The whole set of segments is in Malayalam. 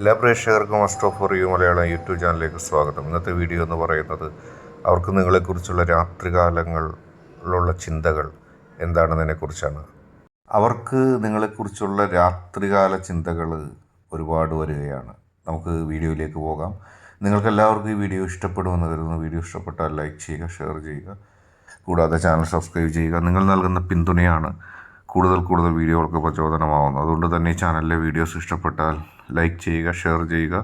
എല്ലാ പ്രേക്ഷകർക്കും must of for you Malayalam YouTube ചാനലിലേക്ക് സ്വാഗതം. ഇന്നത്തെ വീഡിയോ എന്ന് പറയുന്നത് അവർക്ക് നിങ്ങളെക്കുറിച്ചുള്ള രാത്രികാലങ്ങളിലുള്ള ചിന്തകൾ എന്താണെന്നതിനെക്കുറിച്ചാണ്. അവർക്ക് നിങ്ങളെക്കുറിച്ചുള്ള രാത്രികാല ചിന്തകൾ ഒരുപാട് വരികയാണ്. നമുക്ക് വീഡിയോയിലേക്ക് പോകാം. നിങ്ങൾക്കെല്ലാവർക്കും ഈ വീഡിയോ ഇഷ്ടപ്പെടുമെന്ന് കരുതുന്നു. വീഡിയോ ഇഷ്ടപ്പെട്ടാൽ ലൈക്ക് ചെയ്യുക, ഷെയർ ചെയ്യുക, കൂടാതെ ചാനൽ സബ്സ്ക്രൈബ് ചെയ്യുക. നിങ്ങൾ നൽകുന്ന പിന്തുണയാണ് കൂടുതൽ വീഡിയോകൾക്ക് പ്രചോദനമാവുന്നു. അതുകൊണ്ട് തന്നെ ഈ ചാനലിലെ വീഡിയോസ് ഇഷ്ടപ്പെട്ടാൽ ലൈക്ക് ചെയ്യുക, ഷെയർ ചെയ്യുക,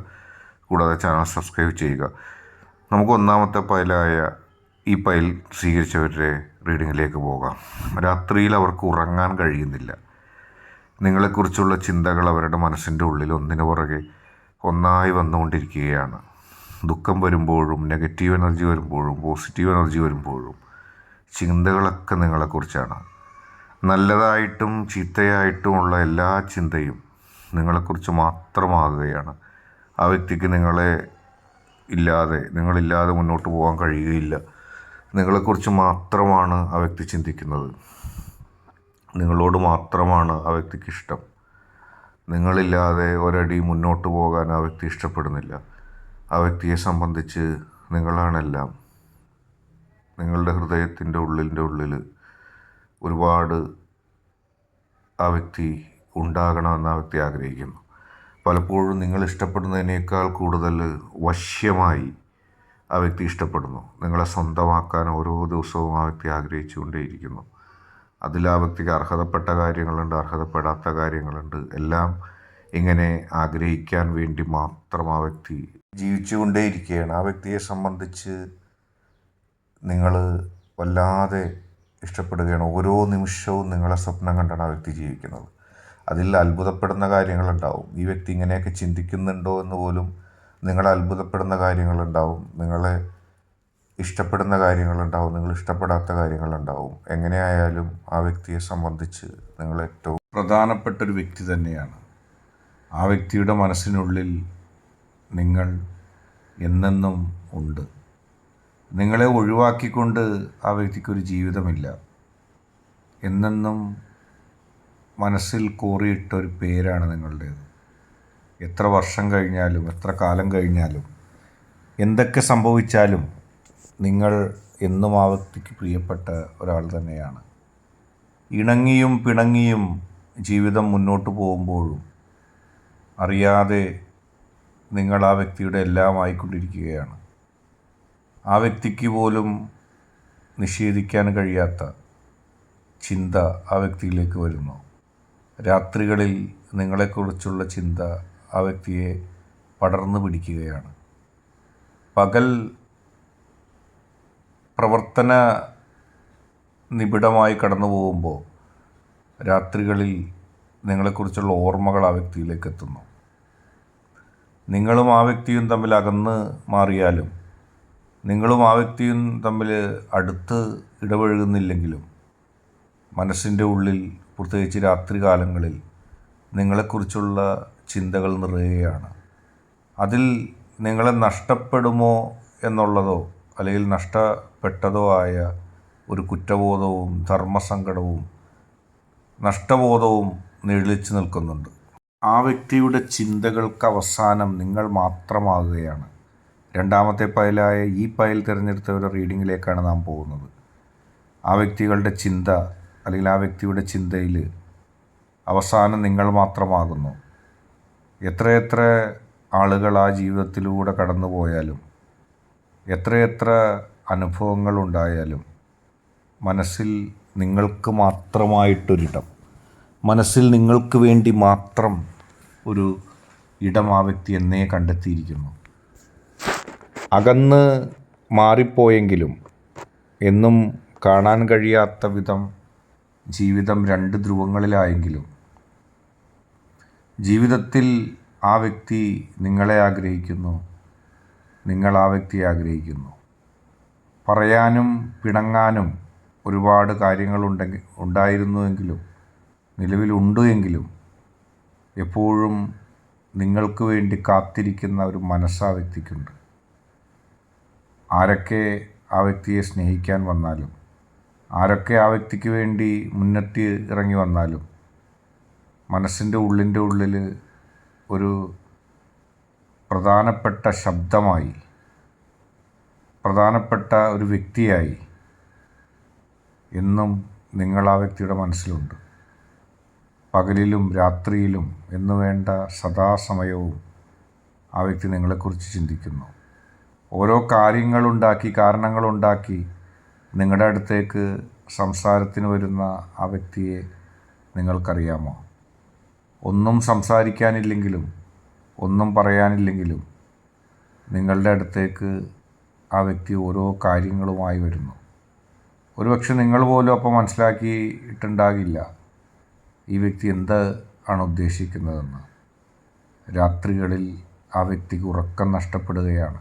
കൂടാതെ ചാനൽ സബ്സ്ക്രൈബ് ചെയ്യുക. നമുക്ക് ഒന്നാമത്തെ ഫയലായ ഈ ഫയൽ സ്വീകരിച്ചവരുടെ റീഡിങ്ങിലേക്ക് പോകാം. രാത്രിയിൽ അവർക്ക് ഉറങ്ങാൻ കഴിയുന്നില്ല. നിങ്ങളെക്കുറിച്ചുള്ള ചിന്തകൾ അവരുടെ മനസ്സിൻ്റെ ഉള്ളിൽ ഒന്നിനു പുറകെ ഒന്നായി വന്നുകൊണ്ടിരിക്കുകയാണ്. ദുഃഖം വരുമ്പോഴും നെഗറ്റീവ് എനർജി വരുമ്പോഴും പോസിറ്റീവ് എനർജി വരുമ്പോഴും ചിന്തകളൊക്കെ നിങ്ങളെക്കുറിച്ചാണ്. നല്ലതായിട്ടും ചീത്തയായിട്ടുമുള്ള എല്ലാ ചിന്തയും നിങ്ങളെക്കുറിച്ച് മാത്രമാകുകയാണ്. ആ വ്യക്തിക്ക് നിങ്ങളില്ലാതെ മുന്നോട്ട് പോകാൻ കഴിയുകയില്ല. നിങ്ങളെക്കുറിച്ച് മാത്രമാണ് ആ വ്യക്തി ചിന്തിക്കുന്നത്. നിങ്ങളോട് മാത്രമാണ് ആ വ്യക്തിക്ക് ഇഷ്ടം. നിങ്ങളില്ലാതെ ഒരടി മുന്നോട്ട് പോകാൻ ആ വ്യക്തി ഇഷ്ടപ്പെടുന്നില്ല. ആ വ്യക്തിയെ സംബന്ധിച്ച് നിങ്ങളാണെല്ലാം. നിങ്ങളുടെ ഹൃദയത്തിൻ്റെ ഉള്ളിൽ ഒരുപാട് ആ വ്യക്തി ഉണ്ടാകണമെന്ന് ആ വ്യക്തി ആഗ്രഹിക്കുന്നു. പലപ്പോഴും നിങ്ങൾ ഇഷ്ടപ്പെടുന്നതിനേക്കാൾ കൂടുതൽ വശ്യമായി ആ വ്യക്തി ഇഷ്ടപ്പെടുന്നു. നിങ്ങളെ സ്വന്തമാക്കാൻ ഓരോ ദിവസവും ആ വ്യക്തി ആഗ്രഹിച്ചുകൊണ്ടേയിരിക്കുന്നു. അതിൽ ആ വ്യക്തിക്ക് അർഹതപ്പെട്ട കാര്യങ്ങളുണ്ട്, അർഹതപ്പെടാത്ത കാര്യങ്ങളുണ്ട്. എല്ലാം ഇങ്ങനെ ആഗ്രഹിക്കാൻ വേണ്ടി മാത്രം ആ വ്യക്തി ജീവിച്ചുകൊണ്ടേയിരിക്കുകയാണ്. ആ വ്യക്തിയെ സംബന്ധിച്ച് നിങ്ങൾ വല്ലാതെ ഇഷ്ടപ്പെടുകയാണ്. ഓരോ നിമിഷവും നിങ്ങളെ സ്വപ്നം കണ്ടാണ് ആ വ്യക്തി ജീവിക്കുന്നത്. അതിൽ അത്ഭുതപ്പെടുന്ന കാര്യങ്ങളുണ്ടാവും. ഈ വ്യക്തി ഇങ്ങനെയൊക്കെ ചിന്തിക്കുന്നുണ്ടോ എന്ന് പോലും നിങ്ങളെ അത്ഭുതപ്പെടുന്ന കാര്യങ്ങളുണ്ടാവും. നിങ്ങളെ ഇഷ്ടപ്പെടുന്ന കാര്യങ്ങളുണ്ടാവും, നിങ്ങൾ ഇഷ്ടപ്പെടാത്ത കാര്യങ്ങളുണ്ടാവും. എങ്ങനെയായാലും ആ വ്യക്തിയെ സംബന്ധിച്ച് നിങ്ങൾ ഏറ്റവും പ്രധാനപ്പെട്ടൊരു വ്യക്തി തന്നെയാണ്. ആ വ്യക്തിയുടെ മനസ്സിനുള്ളിൽ നിങ്ങൾ എന്നെന്നും ഉണ്ട്. നിങ്ങളെ ഒഴിവാക്കിക്കൊണ്ട് ആ വ്യക്തിക്കൊരു ജീവിതമില്ല. എന്നെന്നും മനസ്സിൽ കോറിയിട്ടൊരു പേരാണ് നിങ്ങളുടേത്. എത്ര വർഷം കഴിഞ്ഞാലും എത്ര കാലം കഴിഞ്ഞാലും എന്തൊക്കെ സംഭവിച്ചാലും നിങ്ങൾ എന്നും ആ വ്യക്തിക്ക് പ്രിയപ്പെട്ട ഒരാൾ തന്നെയാണ്. ഇണങ്ങിയും പിണങ്ങിയും ജീവിതം മുന്നോട്ട് പോകുമ്പോഴും അറിയാതെ നിങ്ങൾ ആ വ്യക്തിയുടെ എല്ലാം ആയിക്കൊണ്ടിരിക്കുകയാണ്. ആ വ്യക്തിക്ക് പോലും നിഷേധിക്കാൻ കഴിയാത്ത ചിന്ത ആ വ്യക്തിയിലേക്ക് വരുന്നു. രാത്രികളിൽ നിങ്ങളെക്കുറിച്ചുള്ള ചിന്ത ആ വ്യക്തിയെ പടർന്നു പിടിക്കുകയാണ്. പകൽ പ്രവർത്തന നിബിഡമായി കടന്നു പോകുമ്പോൾ രാത്രികളിൽ നിങ്ങളെക്കുറിച്ചുള്ള ഓർമ്മകൾ ആ വ്യക്തിയിലേക്ക് എത്തുന്നു. നിങ്ങളും ആ വ്യക്തിയും തമ്മിൽ അകന്ന് മാറിയാലും നിങ്ങളും ആ വ്യക്തിയും തമ്മിൽ അടുത്ത് ഇടപഴകുന്നില്ലെങ്കിലും മനസ്സിൻ്റെ ഉള്ളിൽ പ്രത്യേകിച്ച് രാത്രികാലങ്ങളിൽ നിങ്ങളെക്കുറിച്ചുള്ള ചിന്തകൾ നിറയുകയാണ്. അതിൽ നിങ്ങളെ നഷ്ടപ്പെടുമോ എന്നുള്ളതോ അല്ലെങ്കിൽ നഷ്ടപ്പെട്ടതോ ആയ ഒരു കുറ്റബോധവും ധർമ്മസങ്കടവും നഷ്ടബോധവും നിഴലിച്ചു നിൽക്കുന്നുണ്ട്. ആ വ്യക്തിയുടെ ചിന്തകൾക്ക് അവസാനം നിങ്ങൾ മാത്രമാകുകയാണ്. രണ്ടാമത്തെ ഫയലായ ഈ ഫയൽ തിരഞ്ഞെടുത്തവരുടെ റീഡിങ്ങിലേക്കാണ് നാം പോകുന്നത്. ആ വ്യക്തികളുടെ ചിന്ത അല്ലെങ്കിൽ ആ വ്യക്തിയുടെ ചിന്തയിൽ അവസാനം നിങ്ങൾ മാത്രമാകുന്നു. എത്രയെത്ര ആളുകൾ ആ ജീവിതത്തിലൂടെ കടന്നു പോയാലും എത്രയെത്ര അനുഭവങ്ങളുണ്ടായാലും മനസ്സിൽ നിങ്ങൾക്ക് മാത്രമായിട്ടൊരിടം, മനസ്സിൽ നിങ്ങൾക്ക് വേണ്ടി മാത്രം ഒരു ഇടം ആ വ്യക്തി എന്നേ കണ്ടെത്തിയിരിക്കുന്നു. അകന്ന് മാറിപ്പോയെങ്കിലും എന്നും കാണാൻ കഴിയാത്ത വിധം ജീവിതം രണ്ട് ധ്രുവങ്ങളിലായെങ്കിലും ജീവിതത്തിൽ ആ വ്യക്തി നിങ്ങളെ ആഗ്രഹിക്കുന്നു, നിങ്ങൾ ആ വ്യക്തിയെ ആഗ്രഹിക്കുന്നു. പറയാനും പിണങ്ങാനും ഒരുപാട് ഉണ്ടായിരുന്നുവെങ്കിലും നിലവിലുണ്ട് എങ്കിലും എപ്പോഴും നിങ്ങൾക്ക് വേണ്ടി കാത്തിരിക്കുന്ന ഒരു മനസ്സ് ആ വ്യക്തിക്കുണ്ട്. ആരൊക്കെ ആ വ്യക്തിയെ സ്നേഹിക്കാൻ വന്നാലും ആരൊക്കെ ആ വ്യക്തിക്ക് വേണ്ടി മുന്നെത്തി ഇറങ്ങി വന്നാലും മനസ്സിൻ്റെ ഉള്ളിൽ ഒരു പ്രധാനപ്പെട്ട ശബ്ദമായി, പ്രധാനപ്പെട്ട ഒരു വ്യക്തിയായി എന്നും നിങ്ങൾ ആ വ്യക്തിയുടെ മനസ്സിലുണ്ട്. പകലിലും രാത്രിയിലും എന്നു വേണ്ട സദാസമയവും ആ വ്യക്തി നിങ്ങളെക്കുറിച്ച് ചിന്തിക്കുന്നു. ഓരോ കാരണങ്ങളുണ്ടാക്കി നിങ്ങളുടെ അടുത്തേക്ക് സംസാരത്തിന് വരുന്ന ആ വ്യക്തിയെ നിങ്ങൾക്കറിയാമോ? ഒന്നും സംസാരിക്കാനില്ലെങ്കിലും ഒന്നും പറയാനില്ലെങ്കിലും നിങ്ങളുടെ അടുത്തേക്ക് ആ വ്യക്തി ഓരോ കാര്യങ്ങളുമായി വരുന്നു. ഒരുപക്ഷെ നിങ്ങൾ പോലും അപ്പോൾ മനസ്സിലാക്കിയിട്ടുണ്ടാകില്ല ഈ വ്യക്തി എന്ത് ആണ് ഉദ്ദേശിക്കുന്നതെന്ന്. രാത്രികളിൽ ആ വ്യക്തിക്ക് ഉറക്കം നഷ്ടപ്പെടുകയാണ്.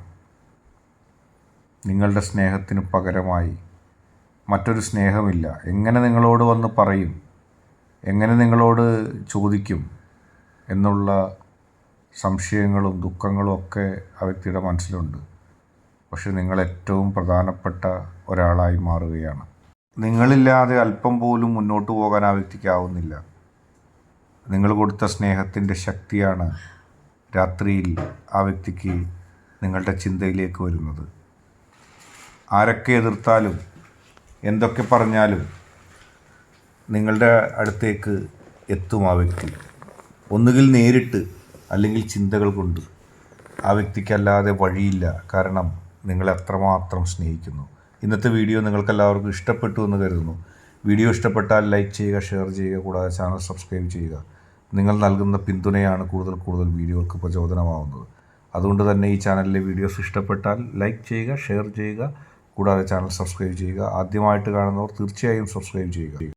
നിങ്ങളുടെ സ്നേഹത്തിന് പകരമായി മറ്റൊരു സ്നേഹമില്ല. എങ്ങനെ നിങ്ങളോട് വന്ന് പറയും, എങ്ങനെ നിങ്ങളോട് ചോദിക്കും എന്നുള്ള സംശയങ്ങളും ദുഃഖങ്ങളും ഒക്കെ ആ വ്യക്തിയുടെ മനസ്സിലുണ്ട്. പക്ഷെ നിങ്ങൾ ഏറ്റവും പ്രധാനപ്പെട്ട ഒരാളായി മാറുകയാണ്. നിങ്ങളില്ലാതെ അല്പം പോലും മുന്നോട്ട് പോകാൻ ആ വ്യക്തിക്കാവുന്നില്ല. നിങ്ങൾ കൊടുത്ത സ്നേഹത്തിൻ്റെ ശക്തിയാണ് രാത്രിയിൽ ആ വ്യക്തിക്ക് നിങ്ങളുടെ ചിന്തയിലേക്ക് വരുന്നത്. ആരൊക്കെ എതിർത്താലും എന്തൊക്കെ പറഞ്ഞാലും നിങ്ങളുടെ അടുത്തേക്ക് എത്തും ആ വ്യക്തി. ഒന്നുകിൽ നേരിട്ട്, അല്ലെങ്കിൽ ചിന്തകൾ കൊണ്ട്. ആ വ്യക്തിക്കല്ലാതെ വഴിയില്ല. കാരണം നിങ്ങളെ അത്രമാത്രം സ്നേഹിക്കുന്നു. ഇന്നത്തെ വീഡിയോ നിങ്ങൾക്കെല്ലാവർക്കും ഇഷ്ടപ്പെട്ടു എന്ന് കരുതുന്നു. വീഡിയോ ഇഷ്ടപ്പെട്ടാൽ ലൈക്ക് ചെയ്യുക, ഷെയർ ചെയ്യുക, കൂടാതെ ചാനൽ സബ്സ്ക്രൈബ് ചെയ്യുക. നിങ്ങൾ നൽകുന്ന പിന്തുണയാണ് കൂടുതൽ വീഡിയോകൾക്ക് പ്രചോദനമാവുന്നത്. അതുകൊണ്ട് തന്നെ ഈ ചാനലിലെ വീഡിയോസ് ഇഷ്ടപ്പെട്ടാൽ ലൈക്ക് ചെയ്യുക, ഷെയർ ചെയ്യുക, കൂടാതെ ചാനൽ സബ്സ്ക്രൈബ് ചെയ്യുക. ആദ്യമായിട്ട് കാണുന്നവർ തീർച്ചയായും സബ്സ്ക്രൈബ് ചെയ്യുക.